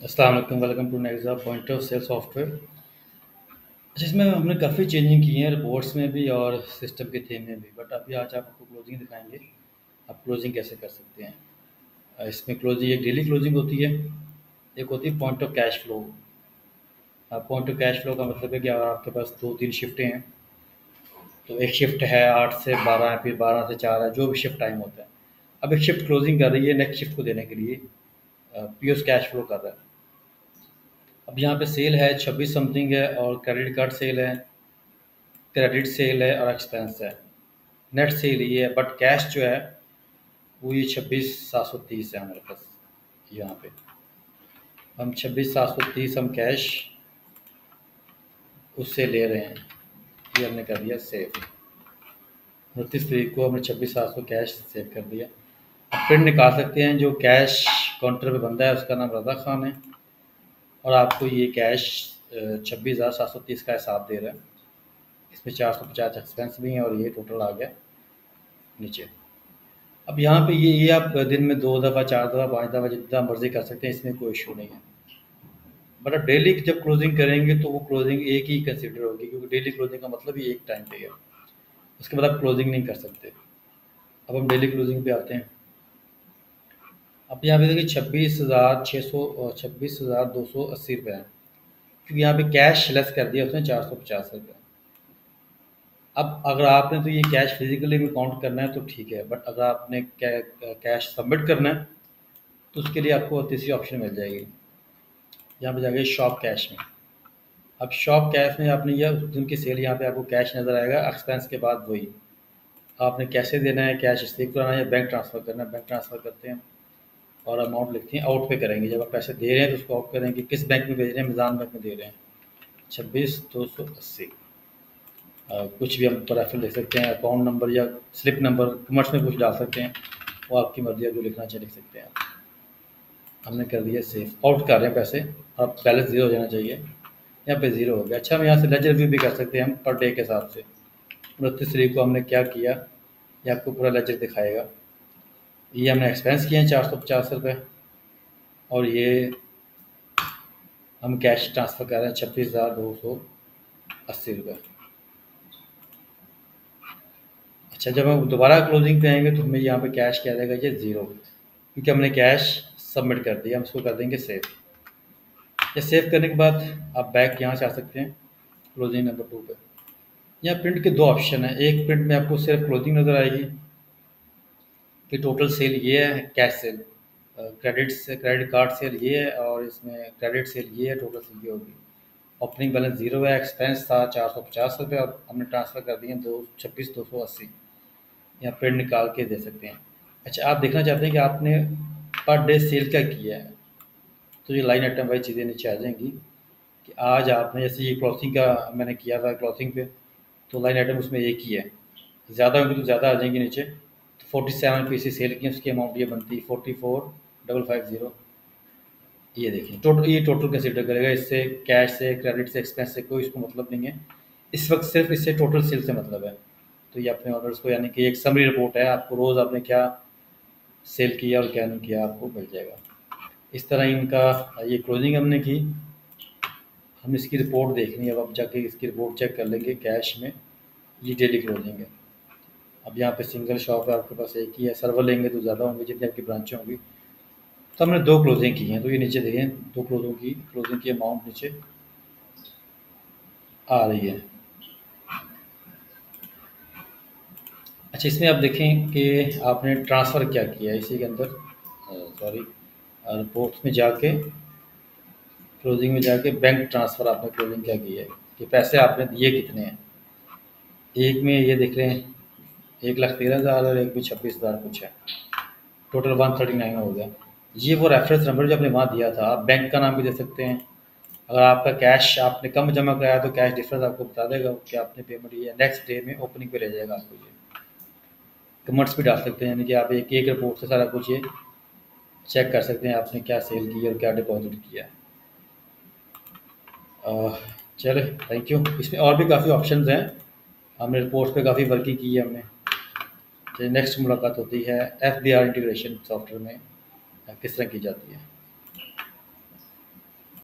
अस्सलाम वालेकुम, welcome to next point of sale software. जिसमें हमने काफ़ी चेंजिंग की हैं रिपोर्ट्स में भी और सिस्टम के थीम में भी। बट अभी आज आपको क्लोजिंग दिखाएंगे, आप क्लोजिंग कैसे कर सकते हैं। इसमें क्लोजिंग एक डेली क्लोजिंग होती है, एक होती है point of cash flow. Point of cash flow का मतलब है कि अगर आपके पास 2-3 शिफ्टें हैं, तो एक शिफ्ट है 8 से 12 है, फिर 12 से 4 है, जो भी शिफ्ट टाइम होता है। अब एक शिफ्ट क्लोजिंग कर रही है नेक्स्ट शिफ्ट को देने के लिए, पीओस कैश फ्लो कर रहा है। अब यहाँ पे सेल है 26 समथिंग है, और क्रेडिट कार्ड सेल है, क्रेडिट सेल है, और एक्सपेंस है। नेट सेल ये है, बट कैश जो है वो ये 26,730 है हमारे पास। यहाँ पे हम 26,730 हम कैश उससे ले रहे हैं। ये हमने कर दिया सेव। 29 तारीख को हमने 26,700 कैश सेव कर दिया। अब प्रिंट निकाल सकते हैं। जो कैश काउंटर पे बंदा है उसका नाम रज़ा खान है, और आपको ये कैश 26,730 का हिसाब दे रहा है। इसमें 450 एक्सपेंस भी हैं, और ये टोटल आ गया नीचे। अब यहाँ पे ये आप दिन में 2 दफ़ा, 4 दफ़ा, 5 दफ़ा जितना मर्ज़ी कर सकते हैं, इसमें कोई इशू नहीं है। बट अब डेली जब क्लोजिंग करेंगे तो वो क्लोजिंग एक ही कंसिडर होगी, क्योंकि डेली क्लोजिंग का मतलब ही एक टाइम पे है। उसके बाद आप क्लोजिंग नहीं कर सकते। अब हम डेली क्लोजिंग पे आते हैं। अब यहाँ पे देखिए 26,280 रुपये है, क्योंकि यहाँ पे कैश लेस कर दिया उसने 450 रुपये। अब अगर आपने तो ये कैश फिजिकली में काउंट करना है तो ठीक है, बट अगर आपने कैश सबमिट करना है तो उसके लिए आपको तीसरी ऑप्शन मिल जाएगी। यहाँ पे जाके शॉप कैश में। अब शॉप कैश में आपने यह उस दिन की सेल, यहाँ पे आपको कैश नज़र आएगा, एक्सपेंस के बाद वही आपने कैसे देना है, कैश स्लिप कराना है या बैंक ट्रांसफ़र करना है। बैंक ट्रांसफ़र करते हैं और अमाउंट लिखते हैं, आउट पे करेंगे। जब आप पैसे दे रहे हैं तो उसको आउट करेंगे, किस बैंक में भेज रहे हैं, मिज़ान बैंक में दे रहे हैं 26,280। कुछ भी हम रेफर लिख सकते हैं, अकाउंट नंबर या स्लिप नंबर, कमर्स में कुछ डाल सकते हैं, वो आपकी मर्ज़ी है, जो लिखना चाहिए लिख सकते हैं। हमने कर दिया सेव, आउट कर रहे हैं पैसे। अब बैलेंस ज़ीरो हो जाना चाहिए, यहाँ पे ज़ीरो हो गया। अच्छा, हम यहाँ से लेजर व्यू भी कर सकते हैं हम पर डे के हिसाब से। 29 तारीख को हमने क्या किया, ये आपको पूरा लेजर दिखाएगा। ये हमने एक्सपेंस किए हैं 450 रुपये, और ये हम कैश ट्रांसफ़र कर रहे हैं 26,280 रुपये। अच्छा, जब हम दोबारा क्लोजिंग पे आएंगे तो हमें यहाँ पे कैश क्या देगा, ये ज़ीरो, क्योंकि हमने कैश सबमिट कर दिया। हम इसको कर देंगे सेव। ये सेव करने के बाद आप बैक यहाँ से आ सकते हैं क्लोजिंग नंबर 2 पे। यहाँ प्रिंट के दो ऑप्शन है। एक प्रिंट में आपको सिर्फ क्लोजिंग नज़र आएगी कि टोटल सेल ये है, cash sale, credit card sale ये है, और इसमें क्रेडिट सेल ये है, टोटल सेल ये होगी। ओपनिंग बैलेंस ज़ीरो है, एक्सपेंस था 450 रुपये, और हमने ट्रांसफ़र कर दिए 26,280। यहाँ प्रिंट निकाल के दे सकते हैं। अच्छा, आप देखना चाहते हैं कि आपने पर डे सेल क्या किया है, तो ये लाइन आइटम वाइज चीज़ें नीचे आ जाएंगी कि आज आपने, जैसे ये क्लॉथिंग का मैंने किया था क्लॉथिंग पे, तो लाइन आइटम उसमें एक ही है। ज़्यादा होंगी तो ज़्यादा आ जाएंगी नीचे। तो 47 पीसेस सेल की, उसकी अमाउंट ये बनती है 44,550। ये देखिए टोटल, ये टोटल कंसिडर करेगा। इससे कैश से, क्रेडिट से, एक्सपेंस से कोई इसको मतलब नहीं है। इस वक्त सिर्फ इससे टोटल सेल से मतलब है। तो ये अपने ऑर्डर्स को, यानी कि एक समरी रिपोर्ट है, आपको रोज़ आपने क्या सेल किया और क्या नहीं किया आपको मिल जाएगा। इस तरह इनका ये क्लोजिंग हमने की। हम इसकी रिपोर्ट देखनी है, अब जाके इसकी रिपोर्ट चेक कर लेंगे कैश में। ये डेली क्लोजिंग है। अब यहाँ पे सिंगल शॉप है, आपके पास एक ही है। सर्वर लेंगे तो ज़्यादा होंगे जितनी आपकी ब्रांचें होंगी। तो हमने दो क्लोजिंग की हैं, तो ये नीचे देखें, दो क्लोजिंग की अमाउंट नीचे आ रही है। अच्छा, इसमें आप देखें कि आपने ट्रांसफ़र क्या किया है इसी के अंदर, सॉरी, रिपोर्ट्स में जाके, क्लोजिंग में जाके बैंक ट्रांसफ़र आपने क्लोजिंग क्या की है, कि पैसे आपने दिए कितने हैं। एक में ये देख रहे हैं 1,13,000, और एक में 26,000 कुछ है, टोटल 139 हो गया। ये वो रेफरेंस नंबर जो आपने वहाँ दिया था। आप बैंक का नाम भी दे सकते हैं। अगर आपका कैश आपने कम जमा कराया तो कैश डिफरेंस आपको बता देगा कि आपने पेमेंट की है। नेक्स्ट डे में ओपनिंग पे ले जाएगा आपको। ये कमेंट्स भी डाल सकते हैं, यानी कि आप एक एक रिपोर्ट से सारा कुछ ये चेक कर सकते हैं आपने क्या सेल की और क्या डिपॉजिट किया। चले, थैंक यू। इसमें और भी काफ़ी ऑप्शंस हैं। हमने रिपोर्ट्स पे काफ़ी वर्किंग की है हमने। नेक्स्ट मुलाकात होती है FBR इंटीग्रेशन सॉफ्टवेयर में किस तरह की जाती है।